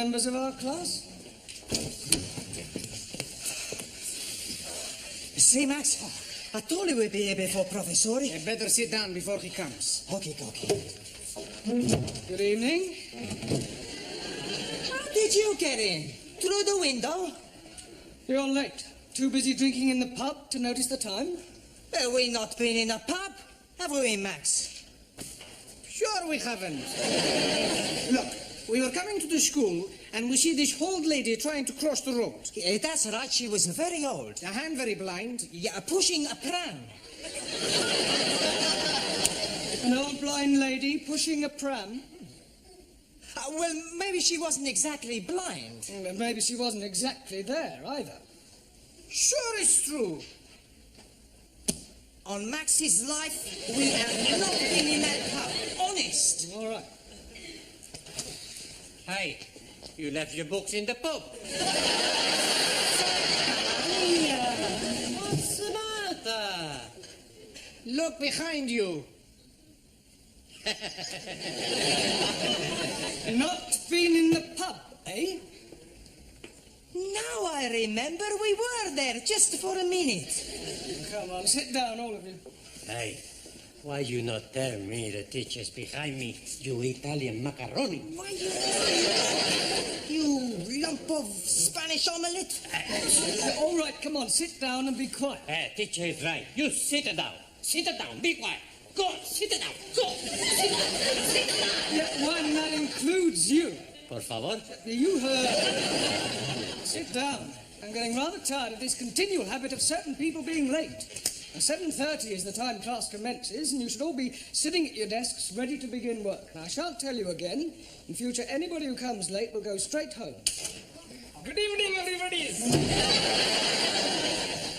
Members of our class? See, Max, I told you we'd be here before Professor. You better sit down before he comes. Okay. Good evening. How did you get in? Through the window? You're late. Too busy drinking in the pub to notice the time? Well, we've not been in a pub, have we, Max? Sure we haven't. Look, we were coming to the school and we see this old lady trying to cross the road. That's right, she was very old. And very blind. Yeah, pushing a pram. An old blind lady pushing a pram? Well, maybe she wasn't exactly blind. Well, maybe she wasn't exactly there either. Sure it's true. On Max's life, we have not been in that pub. Honest. All right. Hey, you left your books in the pub. What's the matter? Look behind you. Not been in the pub, eh? Now I remember we were there just for a minute. Come on, sit down, all of you. Hey, why you not tell me the teacher's behind me, you Italian macaroni? Why you lump of Spanish omelette? All right, come on, sit down and be quiet. Teacher is right. You sit down. Sit down. Be quiet. Go, sit down. Go. Sit down. Yeah, one that includes you. Por favor. You heard. Sit down. I'm getting rather tired of this continual habit of certain people being late. Now, 7:30 is the time class commences, and you should all be sitting at your desks ready to begin work. Now, I shan't tell you again. In future, anybody who comes late will go straight home. Good evening, everybody.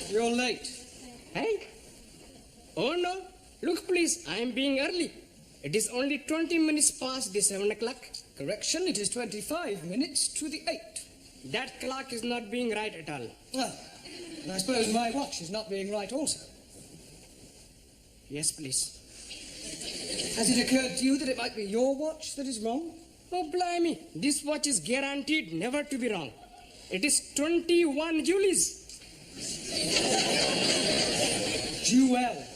You're late. Hey? Oh, no. Look, please, I am being early. It is only 20 minutes past the 7 o'clock. Correction, it is 25 minutes to the 8. That clock is not being right at all. Well, and I suppose my watch is not being right also. Yes, please. Has it occurred to you that it might be your watch that is wrong? Oh, blimey. This watch is guaranteed never to be wrong. It is 21 Julies. Jewels.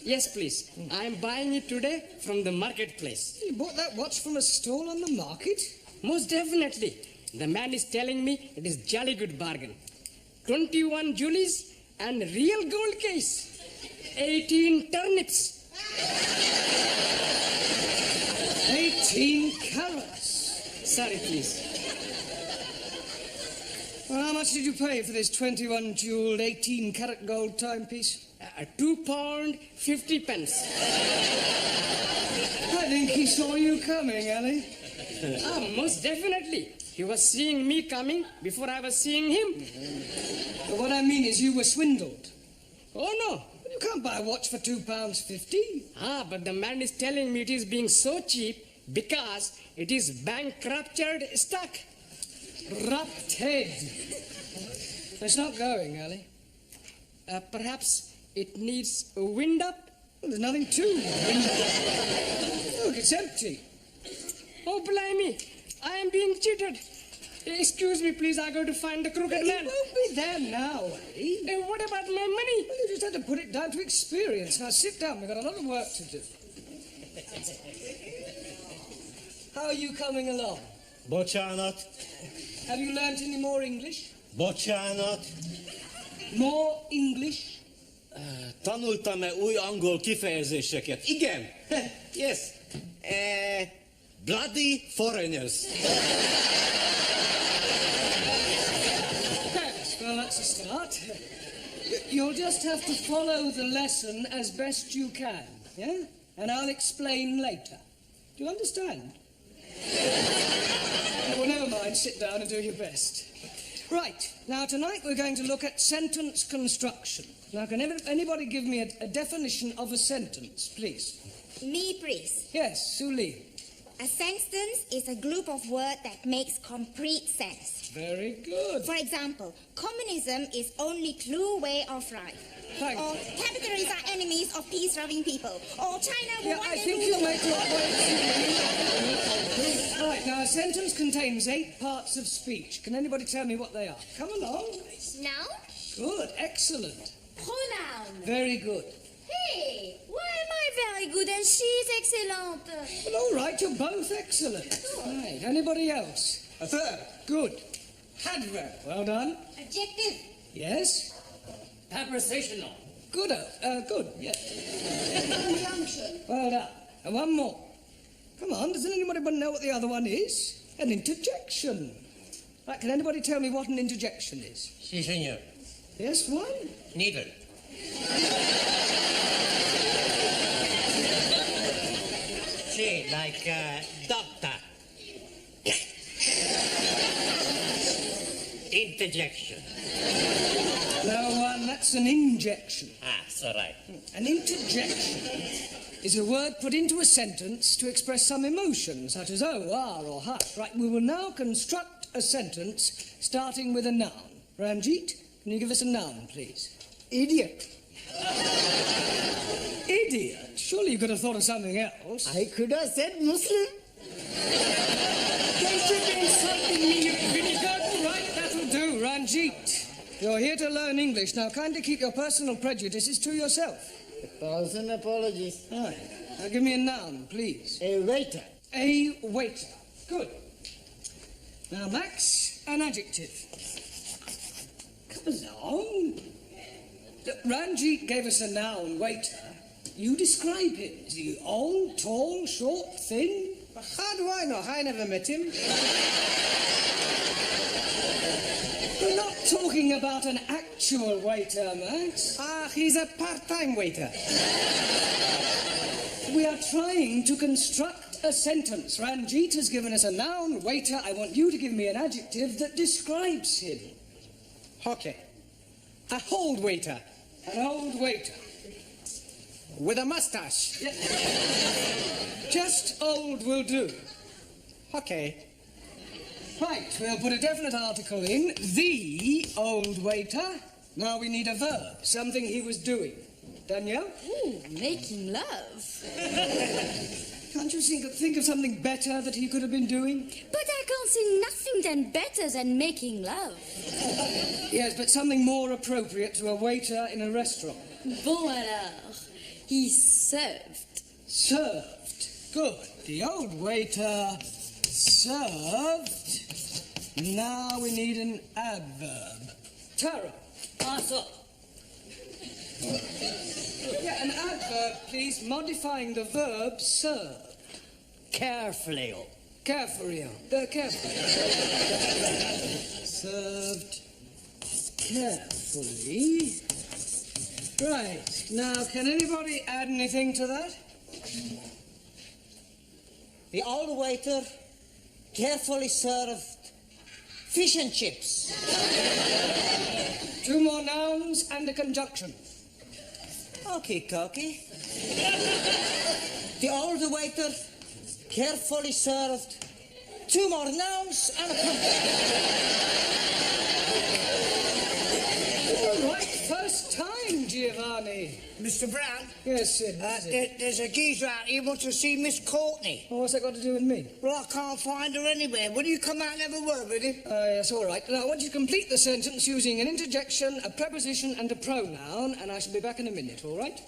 Yes, please. I am buying it today from the marketplace. You bought that watch from a stall on the market? Most definitely. The man is telling me it is jolly good bargain. 21 Julies and real gold case. 18 turnips. 18 carats. Sorry, please. Well, how much did you pay for this 21 jeweled 18 carat gold timepiece? £2 50 pence. I think he saw you coming, Ellie. Most definitely. He was seeing me coming before I was seeing him. But what I mean is you were swindled. Oh, no. You can't buy a watch for £2.50. But the man is telling me it is being so cheap because it is bankrupted stock. Rupted. It's not going, Ellie. Perhaps it needs a wind up. Well, there's nothing to it. Look, it's empty. Oh, blimey. I am being cheated. Excuse me, please. I go to find the crooked man. He won't be there now, Ellie. What about my money? Well, you just had to put it down to experience. Now, sit down. We've got a lot of work to do. How are you coming along? Bocsánat. Have you learnt any more English? Bocsánat. More English? Tanultam-e új angol kifejezéseket? Igen. Yes. Bloody foreigners. Yes, well, that's a start. You'll just have to follow the lesson as best you can, yeah? And I'll explain later. Do you understand? Well, never mind. Sit down and do your best. Right. Now, tonight we're going to look at sentence construction. Now, can anybody give me a definition of a sentence, please? Me, please. Yes, Suli. A sentence is a group of words that makes complete sense. Very good. For example, communism is only true way of life. Thank Or capitalists are enemies of peace-loving people. Or China will Yeah, one I day think rule you the make world. your way. Right, now a sentence contains 8 parts of speech. Can anybody tell me what they are? Come along. Now, Good, excellent. pronoun. Very good. Hey, why am I very good and she's excellent? Well, all right, you're both excellent. Right, anybody else? A verb. Good. Adverb. Well done. Adjective. Yes. Prepositional. Good, good, yeah. Well done. And one more. Come on, doesn't anybody know what the other one is? An interjection. Right, can anybody tell me what an interjection is? Si, senor. Yes, one? Needle. Si, like doctor. Interjection. No, one, that's an injection. Ah, so right. An interjection is a word put into a sentence to express some emotion, such as oh, are, or hush. Right, we will now construct a sentence starting with a noun. Ranjit, can you give us a noun, please? Idiot. Idiot? Surely you could have thought of something else. I could have said Muslim. Don't you be insulting me, you vinegar. All right, that'll do, Ranjit. You're here to learn English. Now, kindly keep your personal prejudices to yourself. 1,000 apologies. Right. Now, give me a noun, please. A waiter. A waiter. Good. Now, Max, an adjective. Come along. Look, Ranjit gave us a noun, waiter. You describe him. Is he old, tall, short, thin? How do I know? I never met him. We're not talking about an actual waiter, Max. Ah, he's a part-time waiter. We are trying to construct a sentence. Ranjit has given us a noun, waiter. I want you to give me an adjective that describes him. Okay. A old waiter An old waiter. with a mustache. Just old will do. Okay. Right, we'll put a definite article in. The old waiter. Now we need a verb, something he was doing. Danielle? Ooh, making love. Can't you think of something better that he could have been doing? But I can't see nothing then better than making love. Yes, but something more appropriate to a waiter in a restaurant. Bon alors, he served. Served. Good. The old waiter served. Now we need an adverb. Tara. Also, Yeah, an adverb, please, modifying the verb serve. carefully. Carefully. Carefully. Served carefully. Right. Now, can anybody add anything to that? The old waiter carefully served fish and chips. 2 more nouns and a conjunction. Okay, Cocky. The old waiter carefully served 2 more nouns and a All right, first time, Giovanni. Mr. Brown, Yes, Sid. there's a geezer out here who wants to see Miss Courtney. Well, what's that got to do with me? Well, I can't find her anywhere. Will you come out and have a word with him? Yes, all right. Now, I want you to complete the sentence using an interjection, a preposition, and a pronoun, and I shall be back in a minute, all right?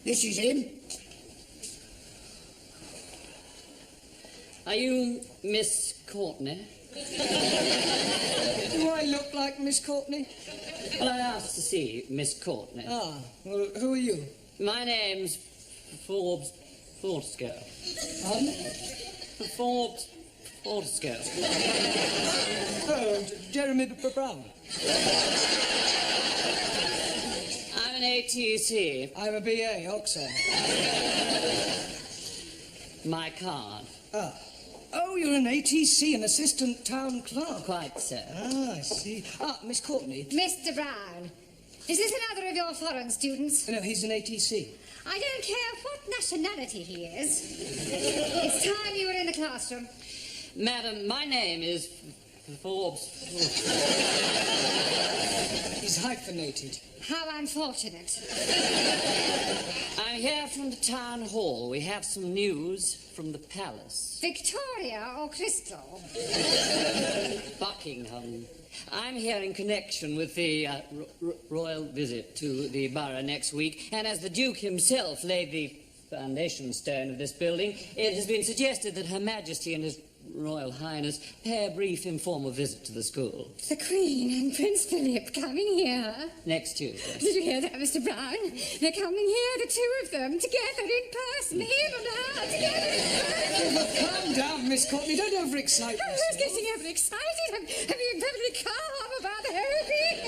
This is him. Are you Miss Courtney? Do I look like Miss Courtney? Well, I asked to see Miss Courtney. Ah, well, who are you? My name's Forbes Fortescue. Pardon? Forbes Fortescue. Oh, Jeremy Brown. I'm an ATC. I'm a BA, Oxford. My card. Ah. Oh, you're an ATC, an assistant town clerk. Quite so. Ah, I see. Ah, Miss Courtney. Mr. Brown, Is this another of your foreign students? No, he's an ATC. I don't care what nationality he is. It's time you were in the classroom. Madam, my name is Forbes. He's hyphenated. How unfortunate. I'm here from the town hall. We have some news from the palace. Victoria or Crystal? Buckingham. I'm here in connection with the royal visit to the borough next week, and as the Duke himself laid the foundation stone of this building, it has been suggested that Her Majesty and His Royal Highness pay a brief informal visit to the school. The Queen and Prince Philip coming here. Next Tuesday. Did you hear that, Mr. Brown? They're coming here, the two of them, together in person, him and her, together in person. Calm down, Miss Courtney. Don't overexcite I was yourself. getting overexcited. I'm being perfectly calm about the whole thing.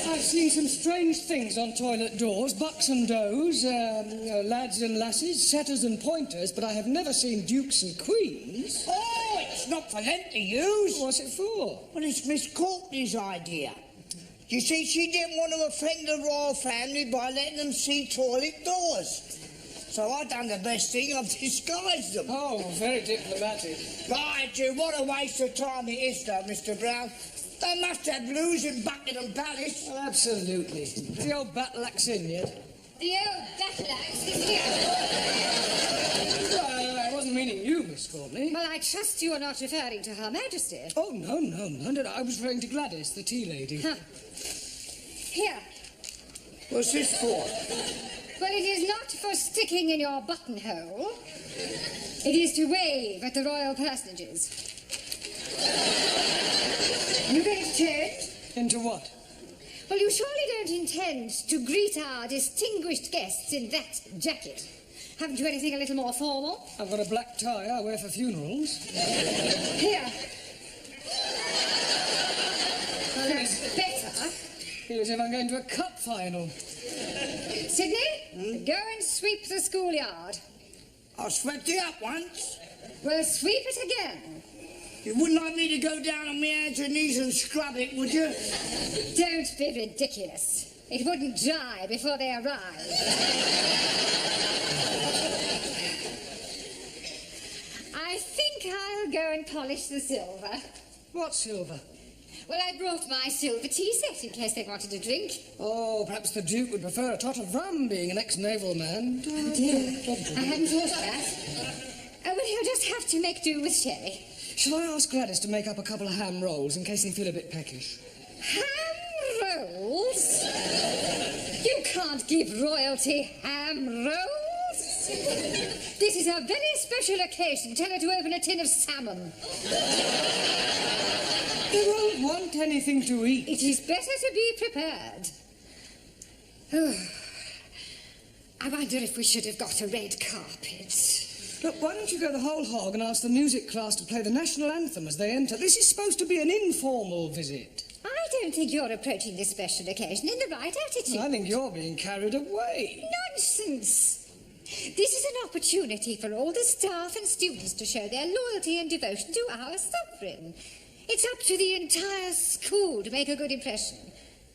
I've seen some strange things on toilet doors, bucks and does, lads and lasses, setters and pointers, but I have never seen dukes and queens. Oh, it's not for them to use. What's it for? Well, it's Miss Courtney's idea. You see, she didn't want to offend the royal family by letting them see toilet doors. So I done the best thing, I've disguised them. Oh, very diplomatic. Right, you, what a waste of time it is, though, Mr. Brown. They must have blues in Buckingham Palace. Well, absolutely. Is the old battle-axe in yet? The old battle-axe is here. Well, I wasn't meaning you, Miss Courtney. Well, I trust you are not referring to Her Majesty. Oh, no. I was referring to Gladys, the tea lady. Huh. Here. What's this for? Well, it is not for sticking in your buttonhole. It is to wave at the royal personages. You going to change? Into what? Well, you surely don't intend to greet our distinguished guests in that jacket. Haven't you anything a little more formal? I've got a black tie I wear for funerals. Here. Well, that's better. Feel as if I'm going to a cup final. Sydney, go and sweep the schoolyard. I swept it up once. Well, sweep it again. You wouldn't like me to go down on my hands and knees and scrub it, would you? Don't be ridiculous. It wouldn't dry before they arrive. I think I'll go and polish the silver. What silver? Well, I brought my silver tea set in case they wanted a drink. Oh, perhaps the Duke would prefer a tot of rum, being an ex-naval man. Oh, dear. I hadn't thought of that. Oh, well, he'll just have to make do with sherry. Shall I ask Gladys to make up a couple of ham rolls in case they feel a bit peckish? Ham rolls? You can't give royalty ham rolls. This is a very special occasion. Tell her to open a tin of salmon. They won't want anything to eat. It is better to be prepared. Oh, I wonder if we should have got a red carpet. Look, why don't you go the whole hog and ask the music class to play the national anthem as they enter? This is supposed to be an informal visit. I don't think you're approaching this special occasion in the right attitude. I think you're being carried away. Nonsense. This is an opportunity for all the staff and students to show their loyalty and devotion to our sovereign. It's up to the entire school to make a good impression.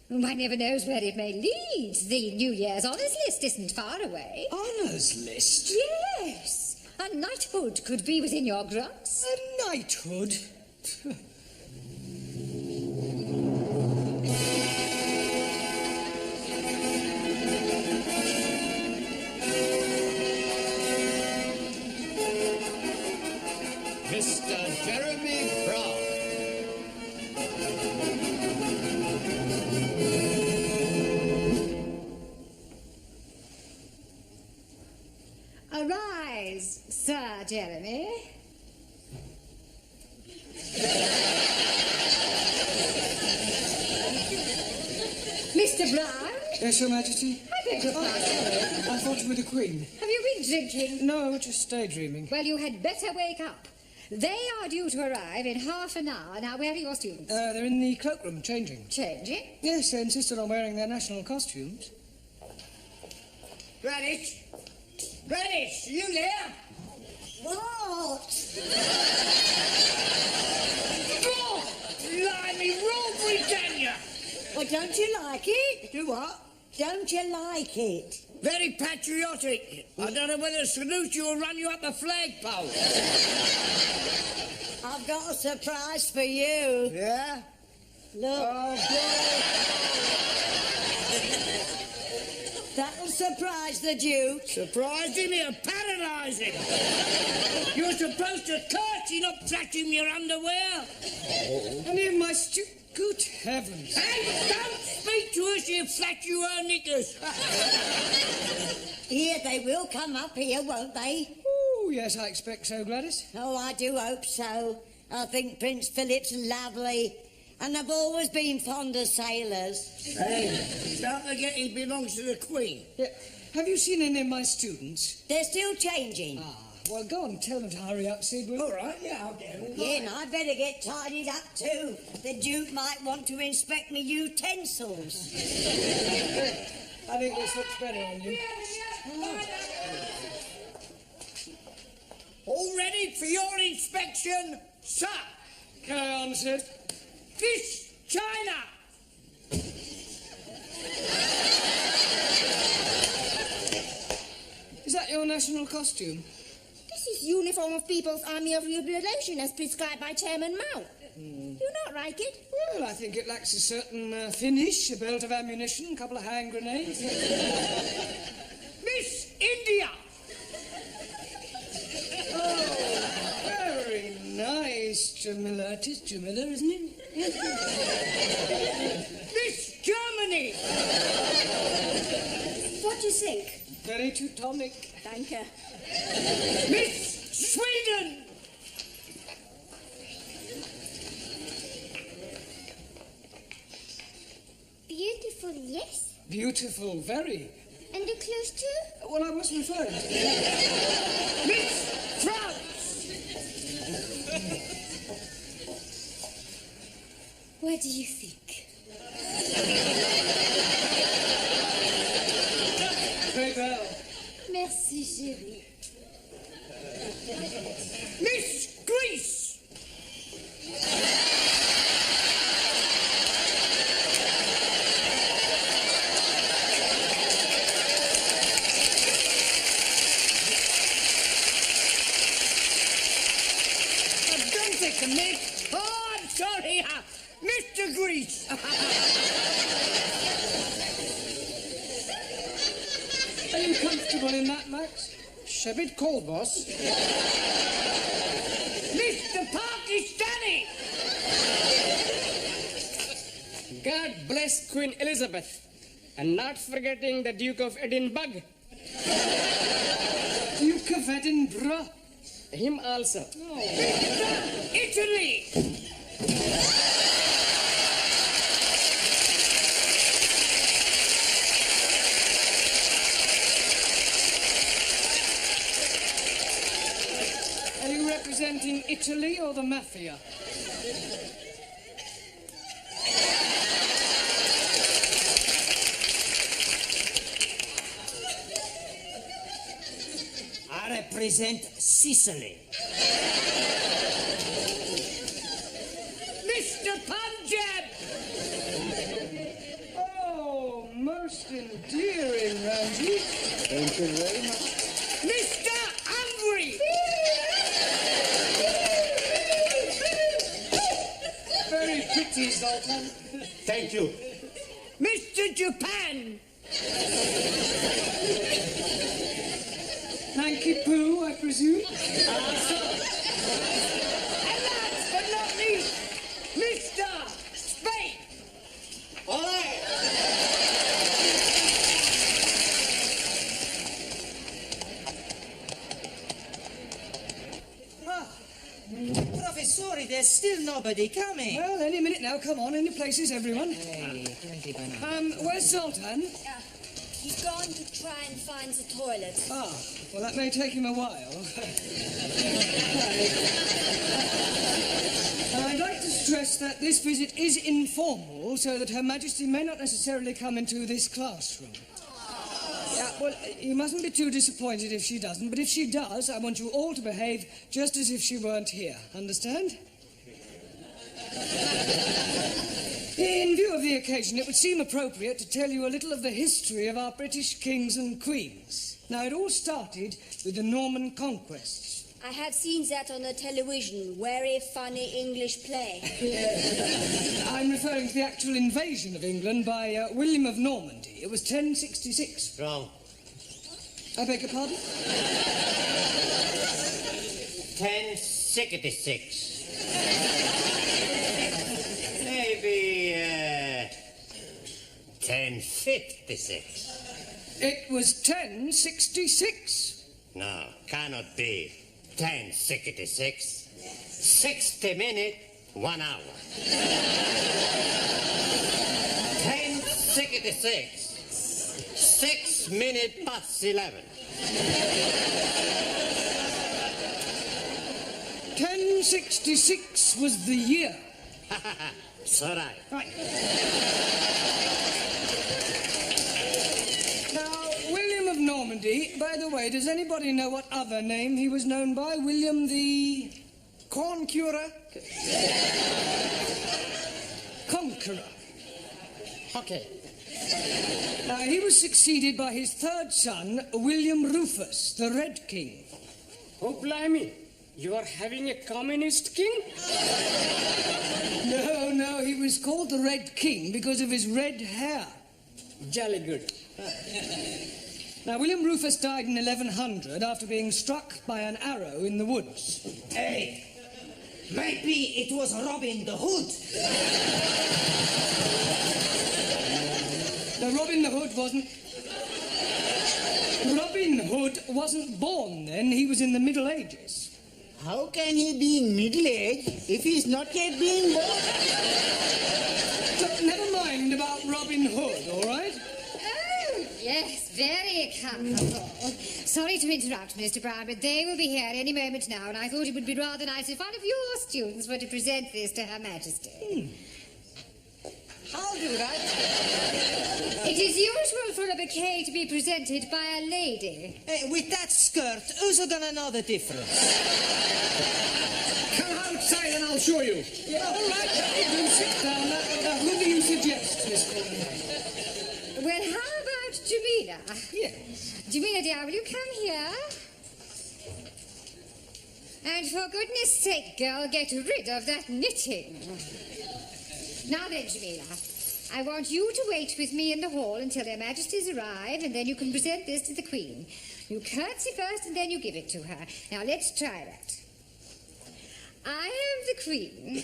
One never knows where it may lead. The New Year's honours list isn't far away. Honours list? Yes. A knighthood could be within your grasp. A knighthood? Mr. Jeremy Brown. Jeremy. Mr. Brown, Yes, Your Majesty? I beg your pardon. I thought you were the Queen. Have you been drinking? No, just daydreaming. Well, you had better wake up. They are due to arrive in half an hour. Now, where are your students? They're in the cloakroom, changing. Changing? Yes, they insisted on wearing their national costumes. Gladys? Gladys, are you there? What? God! Blimey, Royal Britannia! Well, don't you like it? Do what? Don't you like it? Very patriotic. I don't know whether to salute you or run you up the flagpole. I've got a surprise for you. Yeah? Look, Oh, that'll surprise the Duke. God. Surprised him here, paralysed him. You're supposed to curtsy, not flash him your underwear. Any of my Good heavens. Hey, don't speak to us, you flat you her knickers. Here, they will come up here, won't they? Oh, yes, I expect so, Gladys. Oh, I do hope so. I think Prince Philip's lovely. And I've always been fond of sailors. Hey, don't forget he belongs to the Queen. Yeah. Have you seen any of my students? They're still changing. Ah, well, go on, tell them to hurry up, Sid, will you? All right, yeah, I'll get him. Yeah, and I'd better get tidied up too. The Duke might want to inspect me utensils. I think this looks better on you. All ready for your inspection, sir? Carry on, Sid. Fish, China. Is that your national costume? This is uniform of People's Army of Liberation as prescribed by Chairman Mao. You not like it? Well, I think it lacks a certain finish, a belt of ammunition, a couple of hand grenades. Miss India. Oh, very nice, Jamila. It is Jamila, isn't it? Miss Germany. What do you think? Very Teutonic. Thank you. Miss Sweden. Beautiful, yes. Beautiful, very. And the clothes too? Well, I was referring to. Miss France. What do you think? Very well. Merci, chérie. Miss Greece. Miss, oh, I'm sorry, Mr. Grease. Are you comfortable in that, Max? It's a bit cold, boss. Mr. Pakistani. God bless Queen Elizabeth, and not forgetting the Duke of Edinburgh. Duke of Edinburgh. Him also. Italy. Are you representing Italy or the mafia? I represent Sicily. Mr. Punjab. Oh, most endearing, Ramsey. Thank you very much. Mr. Hungary. Very pretty, Sultan. Thank you. Mr. Japan. Hanky Poo, I presume. And last but not least, Mr. Spain. All right. sorry, there's still nobody coming. Well, any minute now. Come on, in your places, everyone. Hey, plenty by now. Where's Zoltan? He's gone to try and find the toilet. Ah, well, that may take him a while. I'd like to stress that this visit is informal, so that Her Majesty may not necessarily come into this classroom. Yeah, well, you mustn't be too disappointed if she doesn't, but if she does, I want you all to behave just as if she weren't here. Understand? In view of the occasion, it would seem appropriate to tell you a little of the history of our British kings and queens. Now, it all started with the Norman conquests. I have seen that on the television. Very funny English play. I'm referring to the actual invasion of England by William of Normandy. It was 1066. Wrong. I beg your pardon? 1066. Maybe 1056. It was 1066. No, cannot be. 1066. 60 minutes, 1 hour. 1066. 6 minutes past 11. 1066 was the year. It's all right. Right. Now, William of Normandy, by the way, does anybody know what other name he was known by? William the... Corn curer? Conqueror. Okay. Now, he was succeeded by his third son, William Rufus, the Red King. Oh, blimey. You are having a communist king? No, he was called the Red King because of his red hair. Jolly good. Now, William Rufus died in 1100 after being struck by an arrow in the woods. Hey, maybe it was Robin the Hood. No, Robin Hood wasn't born then. He was in the Middle Ages. How can he be in middle age if he's not yet been born? Look, never mind about Robin Hood, all right? Oh, yes, very comfortable. Sorry to interrupt, Mr. Brown, but they will be here any moment now, and I thought it would be rather nice if one of your students were to present this to Her Majesty. I'll do that. It is usual for a bouquet to be presented by a lady. With that skirt, who's gonna know the difference? Come outside and I'll show you. Yeah, all right, do sit down. Who do you suggest, Miss Coleman? Well, how about Jamila? Yes. Jamila, dear, will you come here? And for goodness sake, girl, get rid of that knitting. Now then, Jamila, I want you to wait with me in the hall until Their Majesties arrive, and then you can present this to the Queen. You curtsy first, and then you give it to her. Now, let's try that. I am the Queen.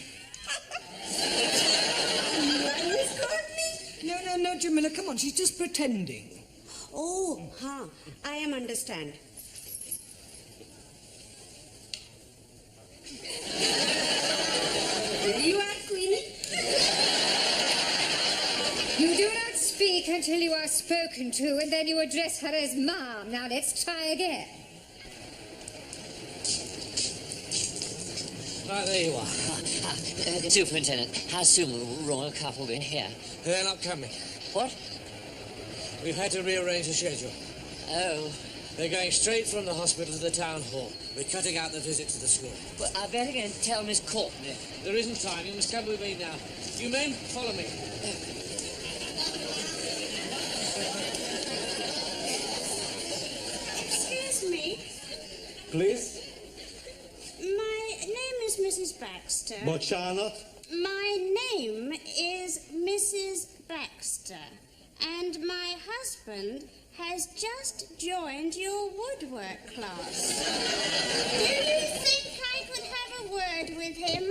No, Jamila, come on, she's just pretending. Oh, I am understand. You are Queenie? You do not speak until you are spoken to, and then you address her as Mom. Now, let's try again. Right, there you are. Superintendent, how soon will the royal couple be here? They're not coming. What? We've had to rearrange the schedule. Oh. They're going straight from the hospital to the town hall. We're cutting out the visit to the school. Well, I better go and tell Miss Courtney. There isn't time. You must come with me now. You men, follow me. Excuse me. Please? My name is Mrs. Baxter. But Charlotte? My name is Mrs. Baxter. And my husband has just joined your woodwork class. Do you think I could have a word with him?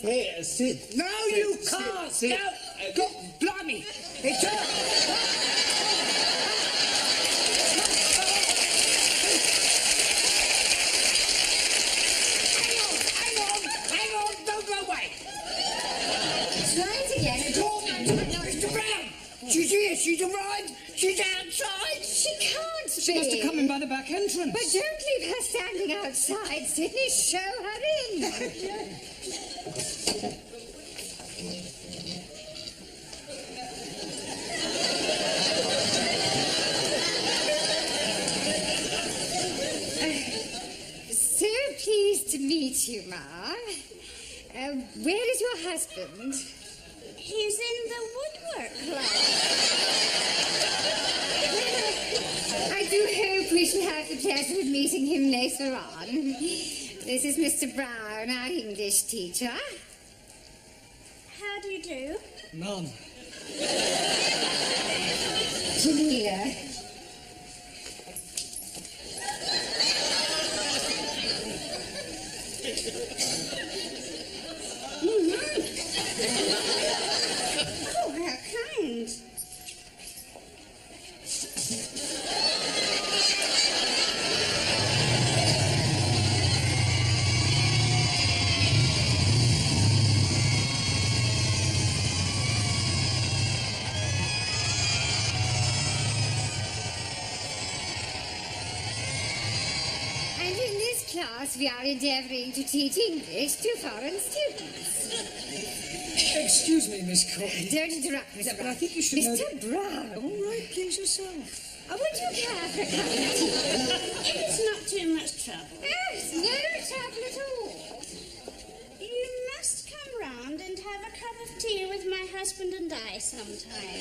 Hey, sit. No, you can't. Sit. No, go, blimey. It's she's arrived. She's outside. She can't She must have come in by the back entrance. But don't leave her standing outside, Sydney. Show her in. So pleased to meet you, Ma. Where is your husband? He's in the woodwork club. I do hope we shall have the pleasure of meeting him later on. This is Mr. Brown, our English teacher. How do you do? None. Jamila. Oh, how kind. And in this class, we are endeavouring to teach English to foreign students. Excuse me, Miss Corey. Don't interrupt, Mr. But I Brown. think you should know... Mr. Brown. All right, please yourself. Would you care for a cup of tea? It's not too much trouble. Yes, no trouble at all. You must come round and have a cup of tea with my husband and I sometime.